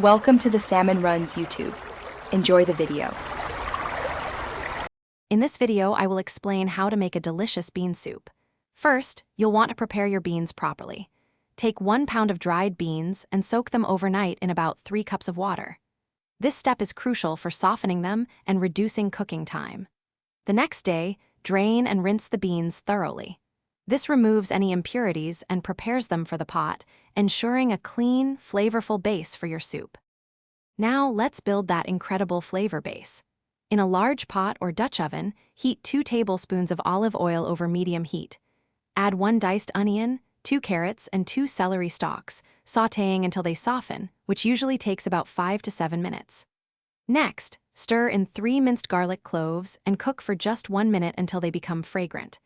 Welcome to the Salmon Runs YouTube. Enjoy the video. In this video, I will explain how to make a delicious bean soup. First, you'll want to prepare your beans properly. Take 1 pound of dried beans and soak them overnight in about 3 cups of water. This step is crucial for softening them and reducing cooking time. The next day, drain and rinse the beans thoroughly. This removes any impurities and prepares them for the pot, ensuring a clean, flavorful base for your soup. Now let's build that incredible flavor base. In a large pot or Dutch oven, heat 2 tablespoons of olive oil over medium heat. Add 1 diced onion, 2 carrots, and 2 celery stalks, sautéing until they soften, which usually takes about 5 to 7 minutes. Next, stir in 3 minced garlic cloves and cook for just 1 minute until they become fragrant.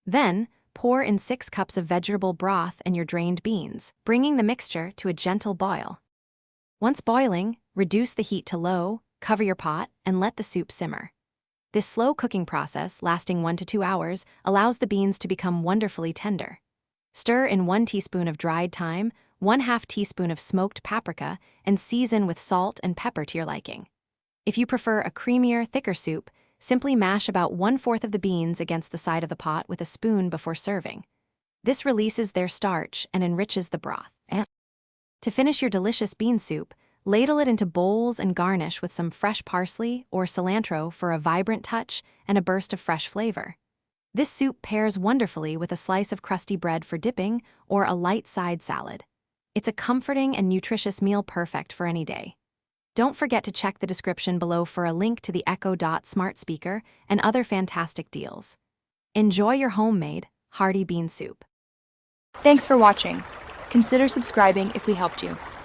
Then, pour in 6 cups of vegetable broth and your drained beans, bringing the mixture to a gentle boil. Once boiling, reduce the heat to low, cover your pot, and let the soup simmer. This slow cooking process, lasting 1 to 2 hours, allows the beans to become wonderfully tender. Stir in 1 teaspoon of dried thyme, 1/2 teaspoon of smoked paprika, and season with salt and pepper to your liking. If you prefer a creamier, thicker soup, simply mash about 1/4 of the beans against the side of the pot with a spoon before serving. This releases their starch and enriches the broth. To finish your delicious bean soup, ladle it into bowls and garnish with some fresh parsley or cilantro for a vibrant touch and a burst of fresh flavor. This soup pairs wonderfully with a slice of crusty bread for dipping or a light side salad. It's a comforting and nutritious meal perfect for any day. Don't forget to check the description below for a link to the Echo Dot smart speaker and other fantastic deals. Enjoy your homemade, hearty bean soup. Thanks for watching. Consider subscribing if we helped you.